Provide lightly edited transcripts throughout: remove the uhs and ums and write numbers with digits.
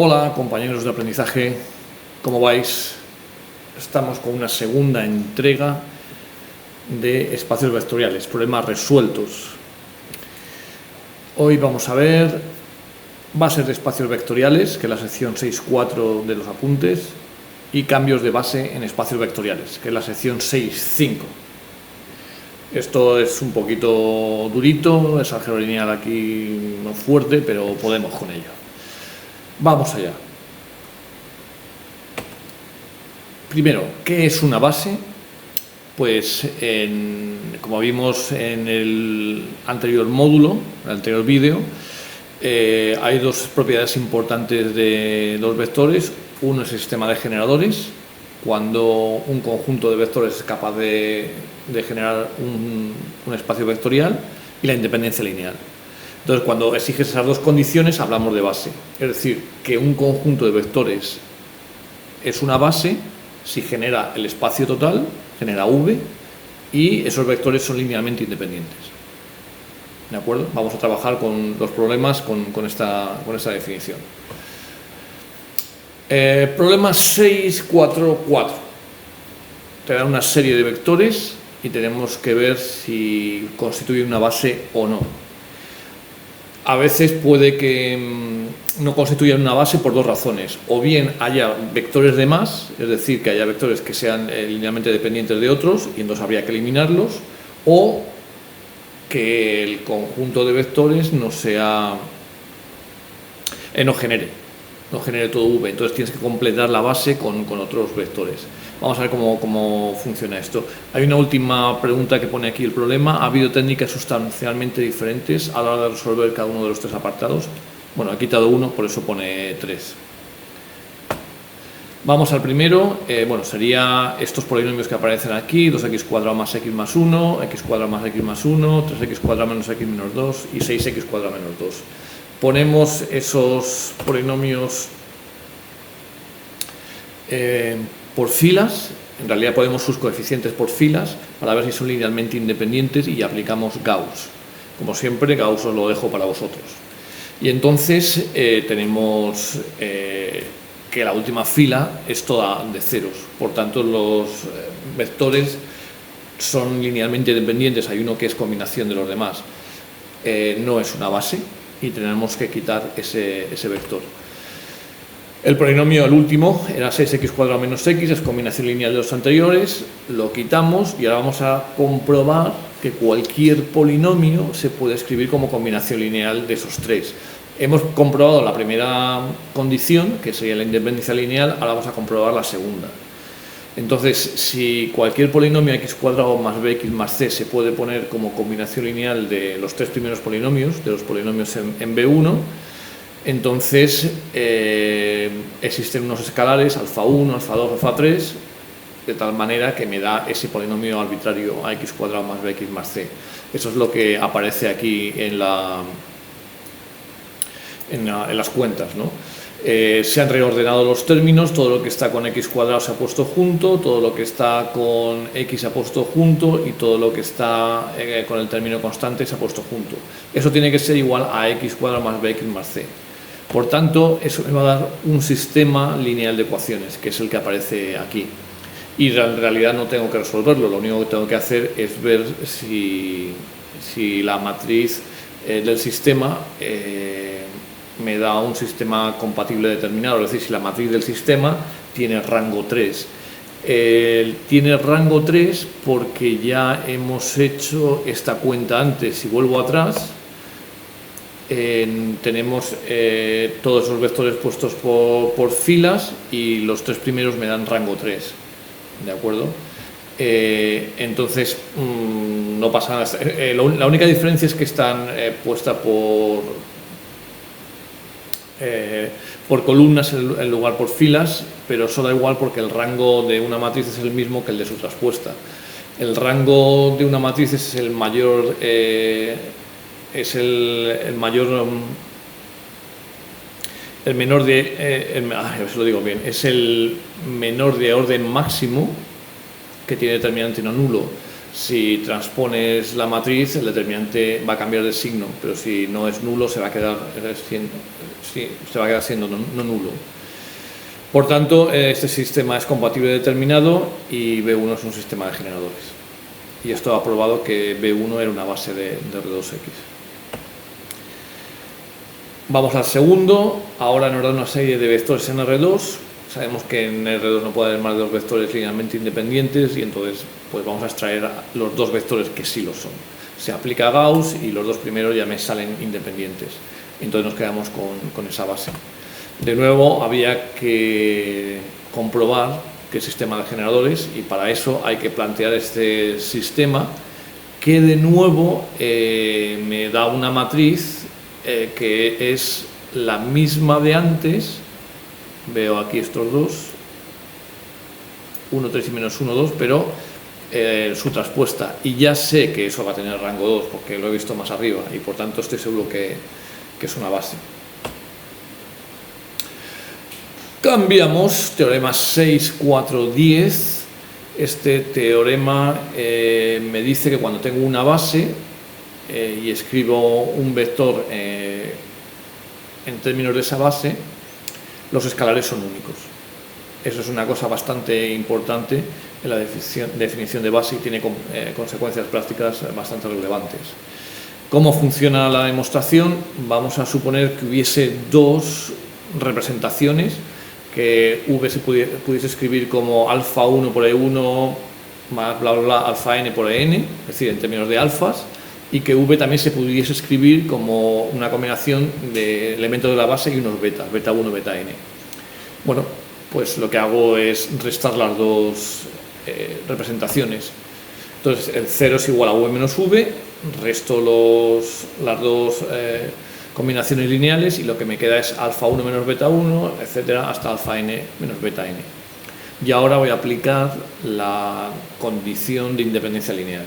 Hola compañeros de aprendizaje, ¿cómo vais? Estamos con una segunda entrega de espacios vectoriales, problemas resueltos. Hoy vamos a ver bases de espacios vectoriales, que es la sección 6.4 de los apuntes, y cambios de base en espacios vectoriales, que es la sección 6.5. Esto es un poquito durito, es álgebra lineal aquí no fuerte, pero podemos con ello. Vamos allá. Primero, ¿qué es una base? Pues, como vimos en el anterior módulo, en el anterior vídeo, hay dos propiedades importantes de los vectores. Uno es el sistema de generadores, cuando un conjunto de vectores es capaz de generar un espacio vectorial, y la independencia lineal. Entonces, cuando exiges esas dos condiciones, hablamos de base. Es decir, que un conjunto de vectores es una base si genera el espacio total, genera V, y esos vectores son linealmente independientes. ¿De acuerdo? Vamos a trabajar con los problemas con esta definición. Problema 6.4.4. Te da una serie de vectores y tenemos que ver si constituye una base o no. A veces puede que no constituyan una base por dos razones. O bien haya vectores de más, es decir, que haya vectores que sean linealmente dependientes de otros y entonces habría que eliminarlos, o que el conjunto de vectores no genere todo V, entonces tienes que completar la base con otros vectores. Vamos a ver cómo funciona esto. Hay una última pregunta que pone aquí el problema. ¿Ha habido técnicas sustancialmente diferentes a la hora de resolver cada uno de los tres apartados? Bueno, he quitado uno, por eso pone 3. Vamos al primero. Sería estos polinomios que aparecen aquí: 2x² más x más 1, x² más x más 1, 3x² menos x menos 2 y 6x² menos 2. Ponemos esos polinomios por filas. En realidad ponemos sus coeficientes por filas para ver si son linealmente independientes y aplicamos Gauss. Como siempre, Gauss os lo dejo para vosotros. Y entonces tenemos que la última fila es toda de ceros. Por tanto, los vectores son linealmente dependientes. Hay uno que es combinación de los demás. No es una base y tenemos que quitar ese vector. El polinomio, el último, era 6x² menos x, es combinación lineal de los anteriores, lo quitamos y ahora vamos a comprobar que cualquier polinomio se puede escribir como combinación lineal de esos tres. Hemos comprobado la primera condición, que sería la independencia lineal, ahora vamos a comprobar la segunda. Entonces, si cualquier polinomio x² más bx más c se puede poner como combinación lineal de los tres primeros polinomios, de los polinomios en B1, entonces existen unos escalares alfa1, alfa2, alfa3, de tal manera que me da ese polinomio arbitrario ax² más bx más c. Eso es lo que aparece aquí en las cuentas, ¿no? Se han reordenado los términos, todo lo que está con x² se ha puesto junto, todo lo que está con x se ha puesto junto y todo lo que está con el término constante se ha puesto junto. Eso tiene que ser igual a x² más bx más c. Por tanto, eso me va a dar un sistema lineal de ecuaciones, que es el que aparece aquí. Y en realidad no tengo que resolverlo, lo único que tengo que hacer es ver si la matriz del sistema me da un sistema compatible determinado, es decir, si la matriz del sistema tiene rango 3. Tiene rango 3 porque ya hemos hecho esta cuenta antes. Si vuelvo atrás, tenemos todos esos vectores puestos por filas y los tres primeros me dan rango 3. ¿De acuerdo? Entonces, no pasa nada. La única diferencia es que están puestas por columnas en lugar por filas, pero eso da igual porque el rango de una matriz es el mismo que el de su traspuesta. El rango de una matriz es el mayor, es el menor de, a ver si lo digo bien, es el menor de orden máximo que tiene determinante no nulo. Si transpones la matriz, el determinante va a cambiar de signo, pero si no es nulo, se va a quedar siendo no nulo. Por tanto, este sistema es compatible determinado y B1 es un sistema de generadores. Y esto ha probado que B1 era una base de R2X. Vamos al segundo. Ahora nos da una serie de vectores en R2. Sabemos que en R2 no puede haber más de dos vectores linealmente independientes y entonces pues vamos a extraer los dos vectores que sí lo son. Se aplica Gauss y los dos primeros ya me salen independientes. Entonces nos quedamos con esa base. De nuevo, había que comprobar que el sistema de generadores, y para eso hay que plantear este sistema que de nuevo me da una matriz que es la misma de antes. Veo aquí estos dos, 1, 3 y menos 1, 2, pero su traspuesta, y ya sé que eso va a tener rango 2 porque lo he visto más arriba y por tanto estoy seguro que es una base. Cambiamos, teorema 6, 4, 10. Este teorema me dice que cuando tengo una base y escribo un vector en términos de esa base, los escalares son únicos. Eso es una cosa bastante importante en la definición de base y tiene consecuencias prácticas bastante relevantes. ¿Cómo funciona la demostración? Vamos a suponer que hubiese dos representaciones, que V se pudiese escribir como alfa 1 por E1 más bla bla bla alfa n por En, es decir, en términos de alfas, y que V también se pudiese escribir como una combinación de elementos de la base y unos betas, beta 1, beta n. Bueno, pues lo que hago es restar las dos representaciones. Entonces el 0 es igual a V menos V, resto las dos combinaciones lineales y lo que me queda es alfa 1 menos beta 1, etcétera, hasta alfa n menos beta n. Y ahora voy a aplicar la condición de independencia lineal,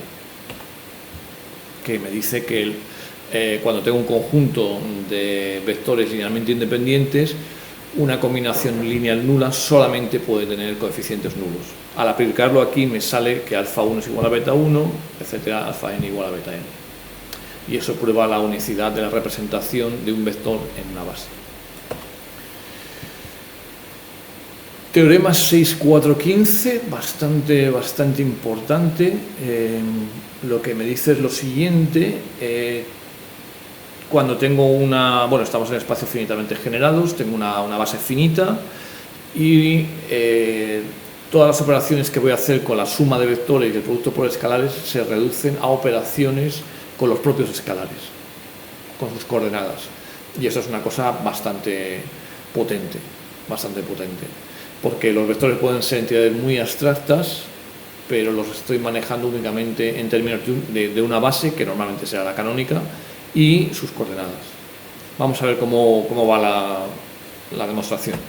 que me dice que cuando tengo un conjunto de vectores linealmente independientes, una combinación lineal nula solamente puede tener coeficientes nulos. Al aplicarlo aquí me sale que alfa 1 es igual a beta 1, etcétera, alfa n igual a beta n. Y eso prueba la unicidad de la representación de un vector en una base. Teorema 6, 4, 15, bastante importante. Lo que me dice es lo siguiente. Cuando tengo estamos en espacios finitamente generados, tengo una base finita y todas las operaciones que voy a hacer con la suma de vectores y el producto por escalares se reducen a operaciones con los propios escalares, con sus coordenadas. Y eso es una cosa bastante potente, porque los vectores pueden ser entidades muy abstractas, pero los estoy manejando únicamente en términos de una base, que normalmente será la canónica, y sus coordenadas. Vamos a ver cómo va la demostración.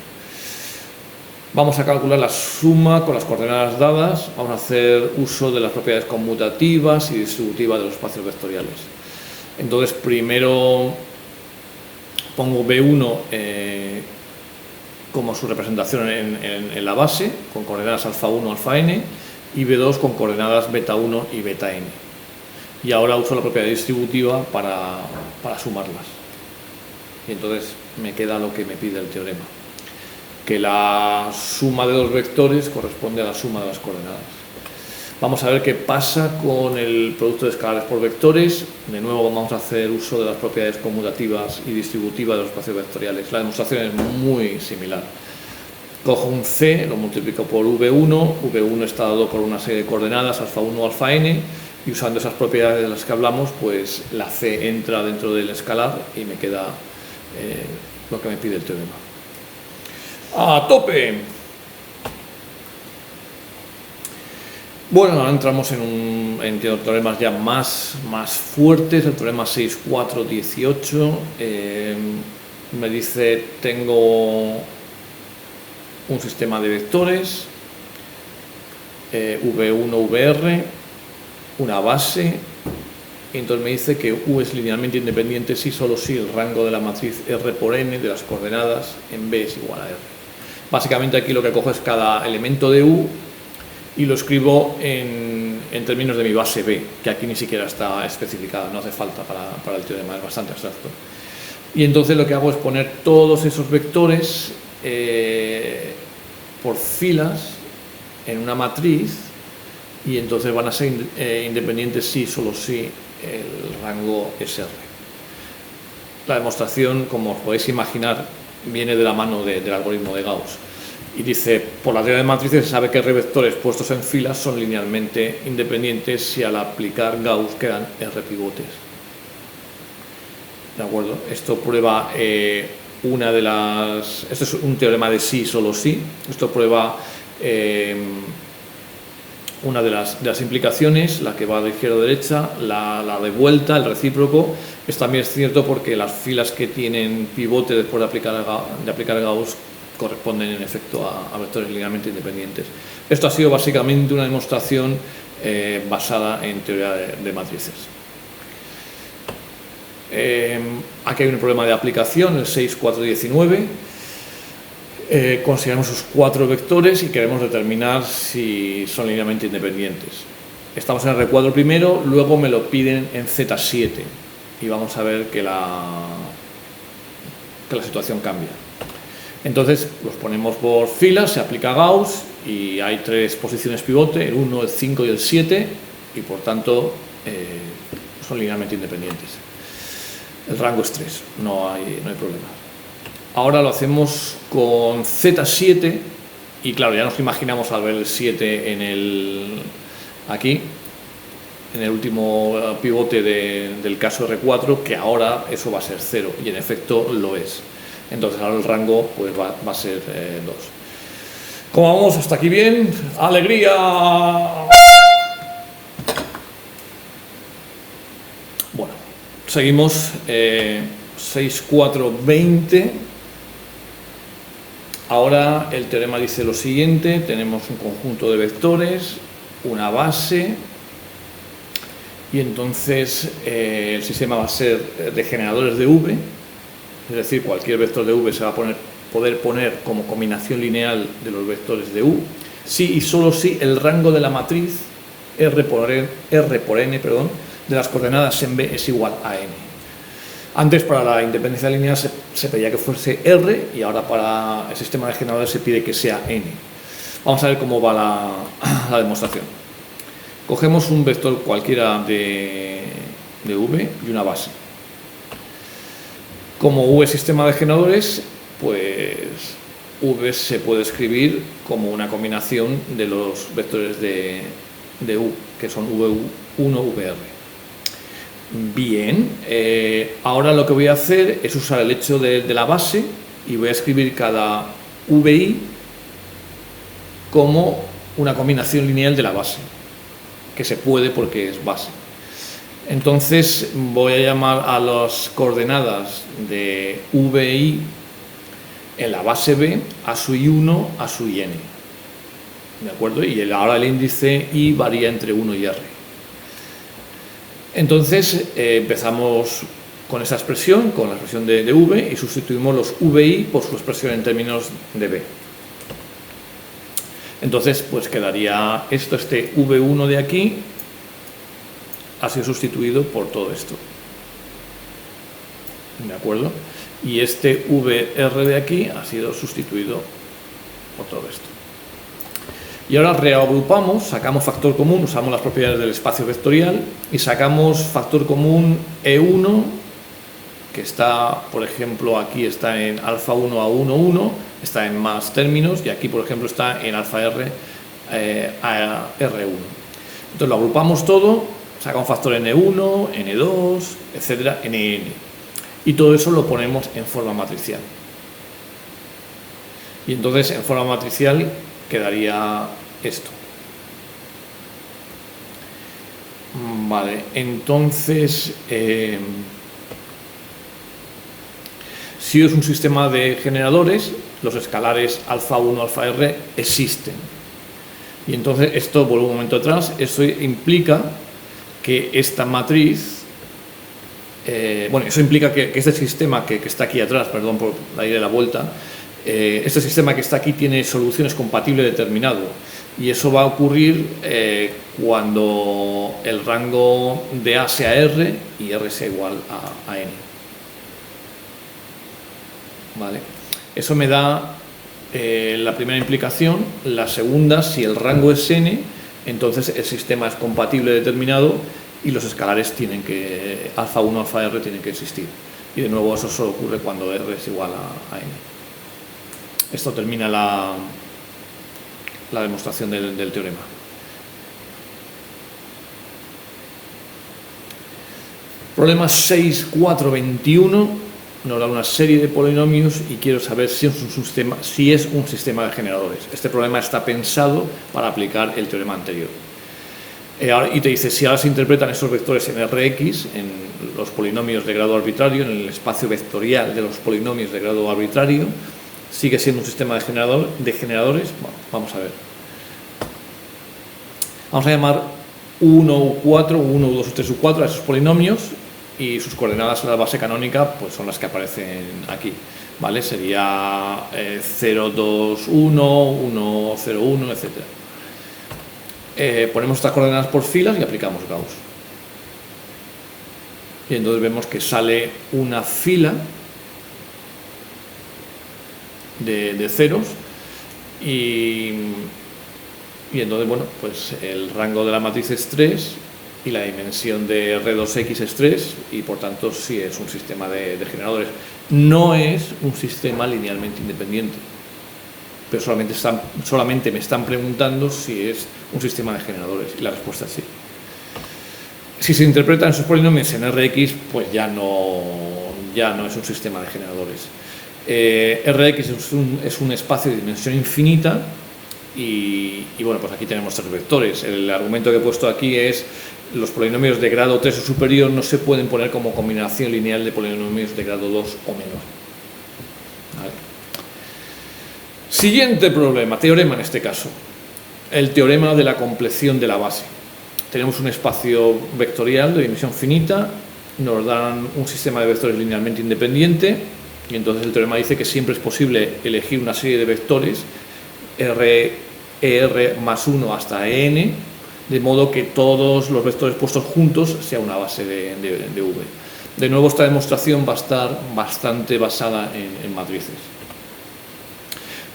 Vamos a calcular la suma con las coordenadas dadas, vamos a hacer uso de las propiedades conmutativas y distributivas de los espacios vectoriales. Entonces primero pongo B1 como su representación en la base, con coordenadas alfa 1, alfa n, y B2 con coordenadas beta 1 y beta n. Y ahora uso la propiedad distributiva para sumarlas. Y entonces me queda lo que me pide el teorema, que la suma de dos vectores corresponde a la suma de las coordenadas. Vamos a ver qué pasa con el producto de escalares por vectores. De nuevo vamos a hacer uso de las propiedades conmutativas y distributivas de los espacios vectoriales. La demostración es muy similar. Cojo un C, lo multiplico por V1, V1 está dado por una serie de coordenadas, alfa 1, alfa n, y usando esas propiedades de las que hablamos, pues la C entra dentro del escalar y me queda lo que me pide el teorema. ¡A tope! Bueno, ahora entramos en teoremas ya más fuertes. El teorema 6, 4, 18 me dice tengo un sistema de vectores V1, VR, una base, y entonces me dice que U es linealmente independiente si solo si el rango de la matriz R por N de las coordenadas en B es igual a R. Básicamente aquí lo que cojo es cada elemento de U y lo escribo en términos de mi base B, que aquí ni siquiera está especificada, no hace falta para el teorema, es bastante abstracto. Y entonces lo que hago es poner todos esos vectores por filas en una matriz, y entonces van a ser independientes si, solo si el rango es R. La demostración, como os podéis imaginar, viene de la mano del algoritmo de Gauss. Y dice, por la teoría de matrices se sabe que R vectores puestos en filas son linealmente independientes si al aplicar Gauss quedan R pivotes. ¿De acuerdo? Esto prueba esto es un teorema de sí, solo sí. Esto prueba una de las implicaciones, la que va de izquierda a derecha, la de vuelta, el recíproco. Esto también es cierto porque las filas que tienen pivote después de aplicar Gauss corresponden en efecto a vectores linealmente independientes. Esto ha sido básicamente una demostración basada en teoría de matrices. Aquí hay un problema de aplicación, el 6.4.19. Consideramos sus 4 vectores y queremos determinar si son linealmente independientes. Estamos en el recuadro primero, luego me lo piden en Z7 y vamos a ver que la situación cambia. Entonces los ponemos por filas, se aplica Gauss y hay 3 posiciones pivote, el 1, el 5 y el 7, y por tanto son linealmente independientes. El rango es 3, no hay problema. Ahora lo hacemos con Z7 y claro, ya nos imaginamos al ver el 7 aquí, en el último pivote del caso R4, que ahora eso va a ser 0 y en efecto lo es. Entonces ahora el rango pues va a ser 2. ¿Cómo vamos? ¿Hasta aquí bien? ¡Alegría! Bueno, seguimos. 6.4.20. Ahora el teorema dice lo siguiente: tenemos un conjunto de vectores, una base, y entonces el sistema va a ser de generadores de V, es decir, cualquier vector de V se va a poder poner como combinación lineal de los vectores de U, si y solo si el rango de la matriz R por N de las coordenadas en B es igual a N. Antes, para la independencia lineal se pedía que fuese R, y ahora para el sistema de generadores se pide que sea N. Vamos a ver cómo va la demostración. Cogemos un vector cualquiera de V y una base. Como U es sistema de generadores, pues V se puede escribir como una combinación de los vectores de U, que son V1, VR. Bien, ahora lo que voy a hacer es usar el hecho de la base y voy a escribir cada VI como una combinación lineal de la base, que se puede porque es base. Entonces voy a llamar a las coordenadas de VI en la base B a su I1 a su IN. ¿De acuerdo? Y ahora el índice I varía entre 1 y R. Entonces empezamos con esa expresión, con la expresión de V, y sustituimos los VI por su expresión en términos de B. Entonces pues quedaría esto, este V1 de aquí ha sido sustituido por todo esto. ¿De acuerdo? Y este VR de aquí ha sido sustituido por todo esto. Y ahora reagrupamos, sacamos factor común, usamos las propiedades del espacio vectorial y sacamos factor común E1, que está, por ejemplo, aquí está en alfa 1 a 1, 1, está en más términos, y aquí, por ejemplo, está en alfa R a R1. Entonces lo agrupamos todo, sacamos factor N1, N2, etcétera, Nn. Y todo eso lo ponemos en forma matricial. Y entonces en forma matricial quedaría esto. Vale, entonces si es un sistema de generadores, los escalares alfa 1, alfa R existen. Y entonces esto, vuelvo un momento atrás, eso implica que esta matriz, eso implica que este sistema que está aquí atrás, perdón por la idea de la vuelta, Este sistema que está aquí tiene soluciones compatibles determinado, y eso va a ocurrir cuando el rango de A sea R y R sea igual a N. ¿Vale? Eso me da la primera implicación. La segunda, si el rango es N, entonces el sistema es compatible determinado y los escalares tienen que, alfa 1, alfa R tienen que existir. Y de nuevo eso solo ocurre cuando R es igual a N. Esto termina la demostración del teorema. Problema 6.4.21 nos da una serie de polinomios y quiero saber si es un sistema de generadores. Este problema está pensado para aplicar el teorema anterior. Y te dice, si ahora se interpretan esos vectores en Rx, en los polinomios de grado arbitrario, en el espacio vectorial de los polinomios de grado arbitrario, sigue siendo un sistema de generadores. Bueno, vamos a ver. Vamos a llamar U1, U4, U1, U2, U3, U4 a esos polinomios, y sus coordenadas en la base canónica pues son las que aparecen aquí, ¿vale? Sería 0, 2, 1, 1, 0, 1, etc. Ponemos estas coordenadas por filas y aplicamos Gauss. Y entonces vemos que sale una fila de ceros y entonces, bueno, pues el rango de la matriz es 3 y la dimensión de R2X es 3 y por tanto sí es un sistema de generadores. No es un sistema linealmente independiente, pero solamente me están preguntando si es un sistema de generadores y la respuesta es sí. Si se interpretan esos polinomios en Rx, pues ya no es un sistema de generadores. Rx es un espacio de dimensión infinita y bueno, pues aquí tenemos tres vectores. El argumento que he puesto aquí es los polinomios de grado 3 o superior no se pueden poner como combinación lineal de polinomios de grado 2 o menor. ¿Vale? Siguiente problema, teorema en este caso. El teorema de la compleción de la base. Tenemos un espacio vectorial de dimensión finita, nos dan un sistema de vectores linealmente independiente y entonces el teorema dice que siempre es posible elegir una serie de vectores ER más 1 hasta EN, de modo que todos los vectores puestos juntos sea una base de V. De nuevo, esta demostración va a estar bastante basada en matrices.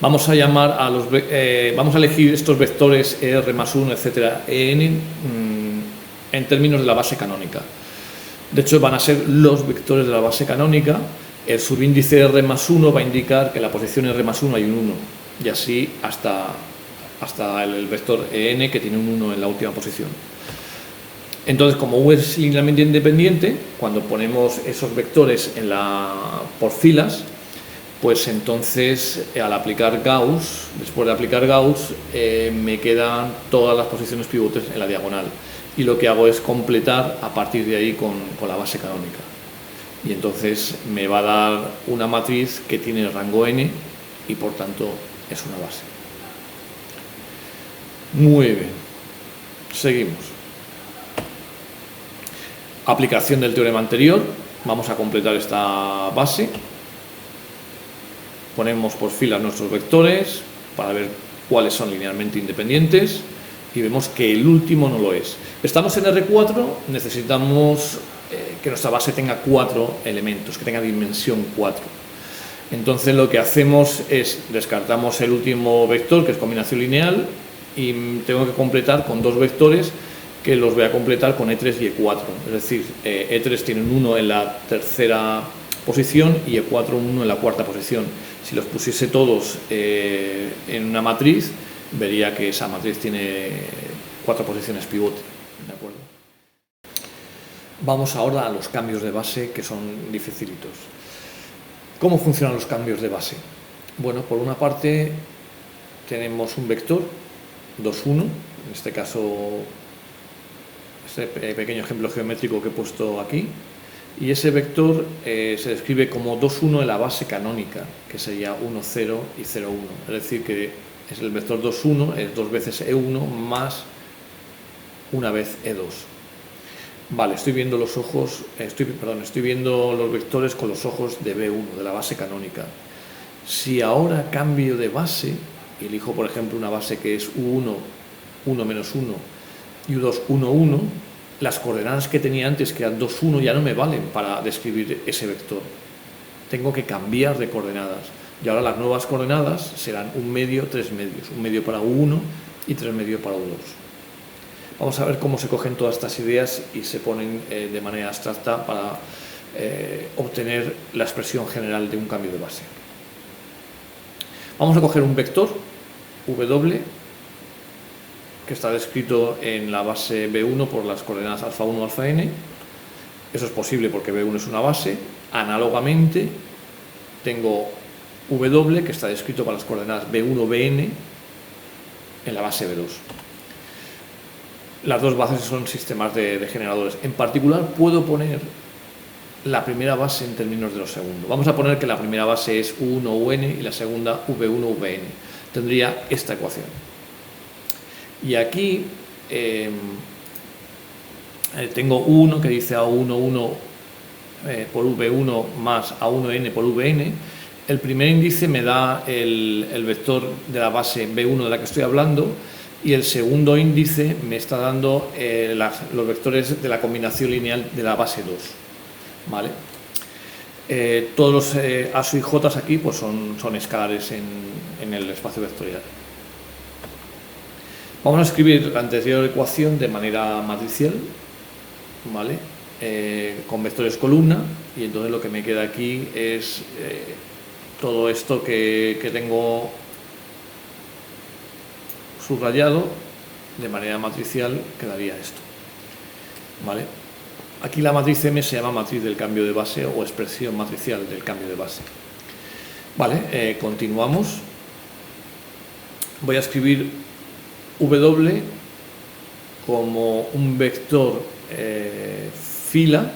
Vamos a llamar vamos a elegir estos vectores ER más 1, etcétera, EN en términos de la base canónica. De hecho, van a ser los vectores de la base canónica. El subíndice R más 1 va a indicar que en la posición R más 1 hay un 1, y así hasta el vector EN, que tiene un 1 en la última posición. Entonces, como U es linealmente independiente, cuando ponemos esos vectores por filas, pues entonces al aplicar Gauss, después de aplicar Gauss, me quedan todas las posiciones pivotes en la diagonal. Y lo que hago es completar a partir de ahí con la base canónica. Y entonces me va a dar una matriz que tiene el rango n y por tanto es una base. Muy bien, seguimos. Aplicación del teorema anterior. Vamos a completar esta base. Ponemos por filas nuestros vectores para ver cuáles son linealmente independientes y vemos que el último no lo es. Estamos en R4, necesitamos que nuestra base tenga 4 elementos, que tenga dimensión 4. Entonces lo que hacemos es descartamos el último vector, que es combinación lineal, y tengo que completar con dos vectores que los voy a completar con E3 y E4. Es decir, E3 tiene un 1 en la tercera posición y E4 un 1 en la cuarta posición. Si los pusiese todos en una matriz, vería que esa matriz tiene 4 posiciones pivote. ¿De acuerdo? Vamos ahora a los cambios de base, que son dificilitos. ¿Cómo funcionan los cambios de base? Bueno, por una parte tenemos un vector 2, 1, en este caso este pequeño ejemplo geométrico que he puesto aquí, y ese vector se describe como 2, 1 en la base canónica, que sería 1, 0 y 0, 1. Es decir, que es el vector 2, 1 es 2 veces E1 más una vez E2. Vale, estoy viendo los vectores con los ojos de B1, de la base canónica. Si ahora cambio de base y elijo, por ejemplo, una base que es U1, 1 menos 1 y U2, 1, 1, las coordenadas que tenía antes, que eran 2, 1, ya no me valen para describir ese vector. Tengo que cambiar de coordenadas. Y ahora las nuevas coordenadas serán 1 medio, 3 medios. 1 medio para U1 y 3 medios para U2. Vamos a ver cómo se cogen todas estas ideas y se ponen de manera abstracta para obtener la expresión general de un cambio de base. Vamos a coger un vector, W, que está descrito en la base B1 por las coordenadas alfa 1, alfa n. Eso es posible porque B1 es una base. Análogamente, tengo W, que está descrito para las coordenadas B1, Bn, en la base B2. Las dos bases son sistemas de generadores. En particular, puedo poner la primera base en términos de los segundos. Vamos a poner que la primera base es U1, Un y la segunda V1, Vn. Tendría esta ecuación. Y aquí tengo U1 que dice A1, 1 por V1 más A1n por Vn. El primer índice me da el vector de la base B1 de la que estoy hablando, y el segundo índice me está dando los vectores de la combinación lineal de la base 2. ¿Vale? Todos los A y J aquí pues son escalares en el espacio vectorial. Vamos a escribir la anterior ecuación de manera matricial, ¿vale? Con vectores columna, y entonces lo que me queda aquí es todo esto que tengo subrayado de manera matricial, quedaría esto, ¿vale? Aquí la matriz M se llama matriz del cambio de base o expresión matricial del cambio de base. Vale, continuamos. Voy a escribir W como un vector fila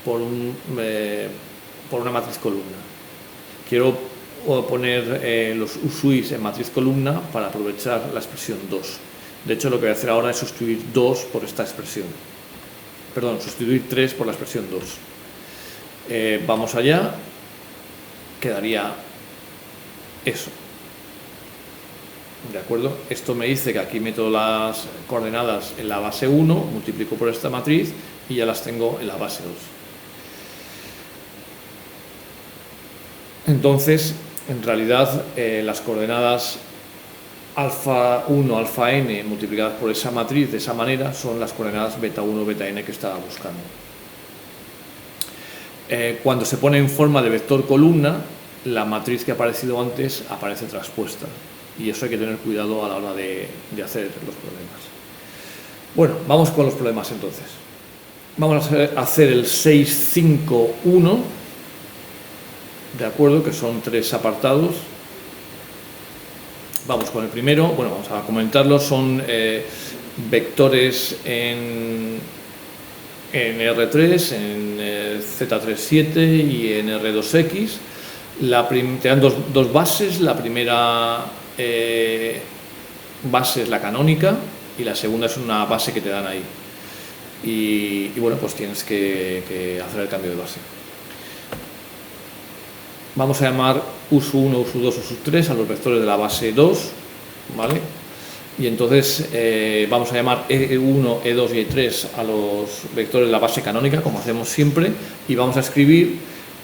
por una matriz columna. Quiero poner los USUIs en matriz columna para aprovechar la expresión 2. De hecho, lo que voy a hacer ahora es sustituir 2 por esta expresión. Perdón, sustituir 3 por la expresión 2. Vamos allá. Quedaría eso. ¿De acuerdo? Esto me dice que aquí meto las coordenadas en la base 1, multiplico por esta matriz y ya las tengo en la base 2. Entonces, en realidad, las coordenadas alfa 1, alfa n multiplicadas por esa matriz de esa manera son las coordenadas beta 1, beta n que estaba buscando. Cuando se pone en forma de vector columna, la matriz que ha aparecido antes aparece traspuesta, y eso hay que tener cuidado a la hora de hacer los problemas. Bueno, vamos con los problemas entonces. Vamos a hacer el 651, de acuerdo, que son 3 apartados. Vamos con el primero. Bueno, vamos a comentarlo. Son vectores en R3, en Z37 y en R2X. Te dan dos bases. La primera base es la canónica y la segunda es una base que te dan ahí. Y bueno, pues tienes que hacer el cambio de base. Vamos a llamar USU1, USU2, USU3 a los vectores de la base 2, ¿vale? Y entonces vamos a llamar E1, E2 y E3 a los vectores de la base canónica, como hacemos siempre, y vamos a escribir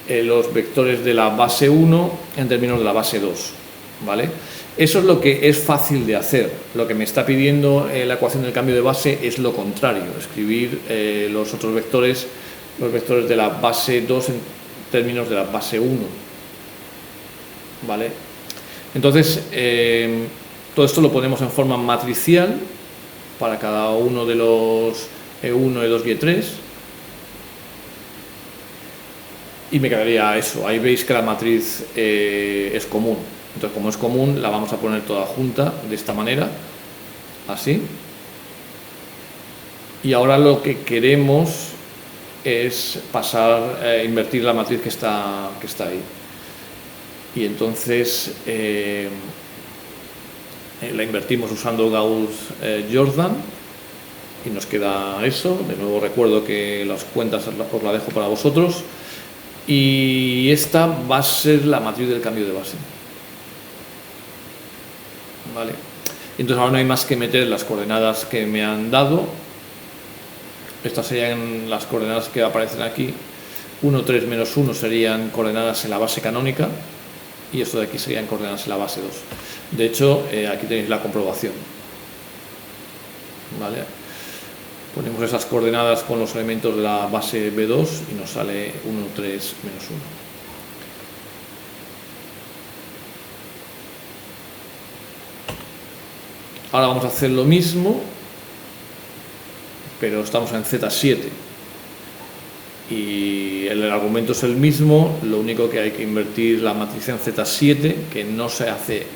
los vectores de la base 1 en términos de la base 2, ¿vale? Eso es lo que es fácil de hacer. Lo que me está pidiendo la ecuación del cambio de base es lo contrario, escribir los otros vectores, los vectores de la base 2 en términos de la base 1. ¿Vale? Entonces, todo esto lo ponemos en forma matricial para cada uno de los E1, E2 y E3. Y me quedaría eso. Ahí veis que la matriz es común. Entonces, como es común, la vamos a poner toda junta de esta manera, así. Y ahora lo que queremos es pasar a invertir la matriz que está ahí. Y entonces la invertimos usando Gauss-Jordan y nos queda eso. De nuevo recuerdo que las cuentas os las dejo para vosotros. y esta va a ser la matriz del cambio de base. ¿Vale? Entonces ahora no hay más que meter las coordenadas que me han dado. Estas serían las coordenadas que aparecen aquí. 1, 3, menos 1 serían coordenadas en la base canónica y esto de aquí serían coordenadas en la base 2. De hecho, aquí tenéis la comprobación. ¿Vale? Ponemos esas coordenadas con los elementos de la base B2 y nos sale 1, 3, menos 1. Ahora vamos a hacer lo mismo, pero estamos en Z7 y el argumento es el mismo, lo único que hay que invertir la matriz en Z7, que no se hace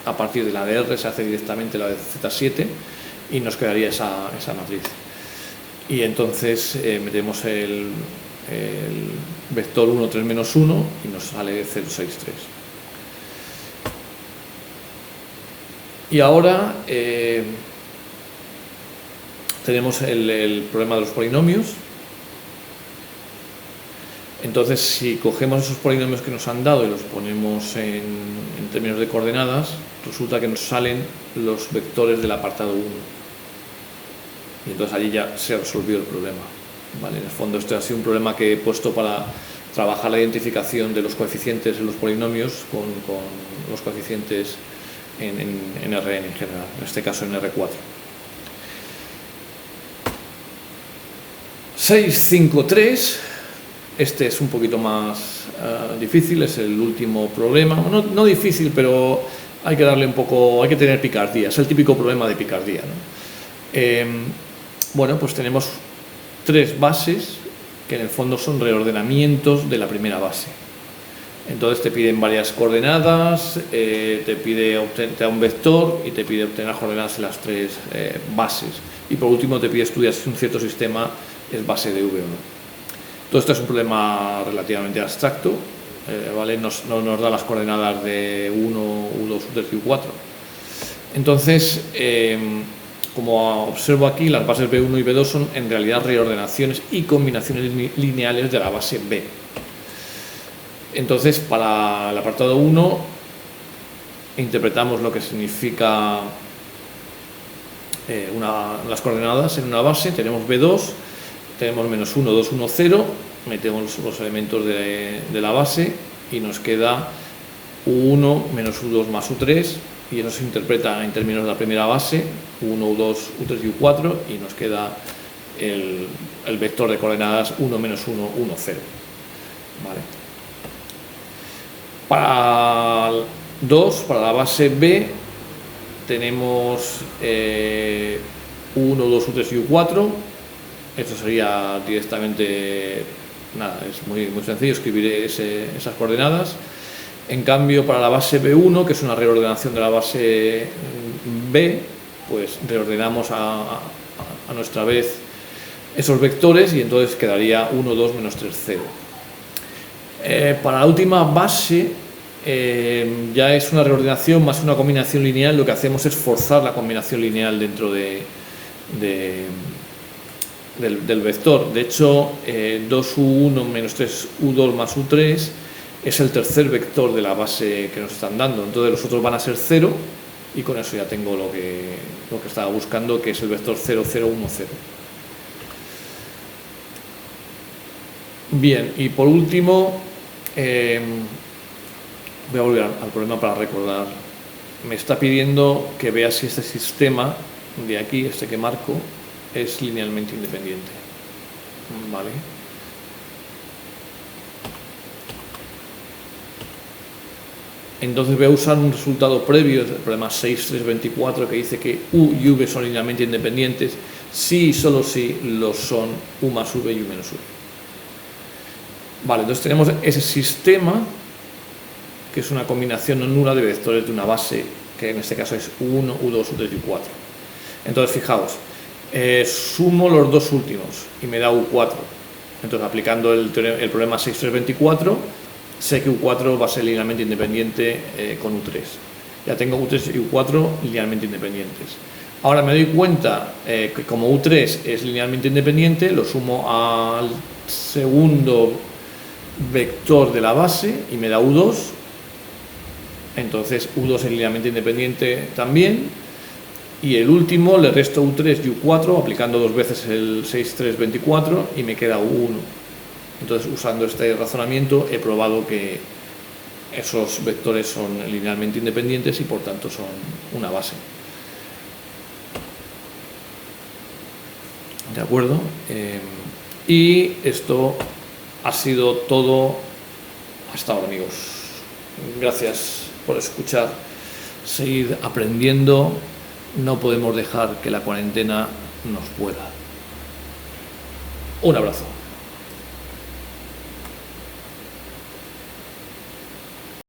a partir de la de R, se hace directamente la de Z7 y nos quedaría esa matriz. Y entonces metemos el vector 1, 3, menos 1 y nos sale 0, 6, 3. Y ahora tenemos el problema de los polinomios. Entonces, si cogemos esos polinomios que nos han dado y los ponemos en términos de coordenadas, resulta que nos salen los vectores del apartado 1. Y entonces allí ya se resolvió el problema. ¿Vale? En el fondo este ha sido un problema que he puesto para trabajar la identificación de los coeficientes en los polinomios con los coeficientes en Rn en general, en este caso en R4. 6, 5, 3. Este es un poquito más difícil, es el último problema. No difícil, pero hay que darle un poco, hay que tener picardía. Es el típico problema de picardía, ¿no? Bueno, pues tenemos 3 bases que en el fondo son reordenamientos de la primera base. Entonces te piden varias coordenadas, te da un vector y te pide obtener las coordenadas en las 3 bases. Y por último te pide estudiar si un cierto sistema es base de V o no. Todo esto es un problema relativamente abstracto, ¿vale? No nos da las coordenadas de 1, U2, U3 y U4. Entonces, como observo aquí, las bases B1 y B2 son en realidad reordenaciones y combinaciones lineales de la base B. Entonces, para el apartado 1, interpretamos lo que significa las coordenadas en una base. Tenemos B2, tenemos menos 1, 2, 1, 0, metemos los elementos de la base y nos queda U1 menos U2 más U3, y eso se interpreta en términos de la primera base, U1, U2, U3 y U4, y nos queda el vector de coordenadas 1, menos 1, 1, 0. ¿Vale? Para 2, para la base B, tenemos U1, U2, U3 y U4. Esto sería directamente, nada, es muy sencillo, escribir esas coordenadas. En cambio, para la base B1, que es una reordenación de la base B, pues reordenamos a nuestra vez esos vectores y entonces quedaría 1, 2, menos 3, 0. Para la última base, ya es una reordenación más una combinación lineal. Lo que hacemos es forzar la combinación lineal dentro del vector. De hecho, 2U1 menos 3U2 más U3 es el tercer vector de la base que nos están dando. Entonces los otros van a ser 0 y con eso ya tengo lo que estaba buscando, que es el vector 0, 0, 1, 0. Bien, y por último voy a volver al problema para recordar. Me está pidiendo que vea si este sistema de aquí, este que marco, es linealmente independiente. ¿Vale? Entonces voy a usar un resultado previo del problema 6.3.24 que dice que U y V son linealmente independientes si y solo si lo son U más V y U menos V. Vale, entonces tenemos ese sistema que es una combinación no nula de vectores de una base que en este caso es U1, U2, U3 y U4. Entonces fijaos, sumo los dos últimos y me da U4. Entonces aplicando el problema 6.3.24 sé que U4 va a ser linealmente independiente con U3. Ya tengo U3 y U4 linealmente independientes. Ahora me doy cuenta que como U3 es linealmente independiente, lo sumo al segundo vector de la base y me da U2. Entonces U2 es linealmente independiente también. Y el último le resto U3 y U4 aplicando dos veces el 6, 3, 24 y me queda U1. Entonces, usando este razonamiento he probado que esos vectores son linealmente independientes y por tanto son una base. ¿De acuerdo? Y esto ha sido todo hasta ahora, amigos. Gracias por escuchar. Seguid aprendiendo. No podemos dejar que la cuarentena nos pueda. Un abrazo.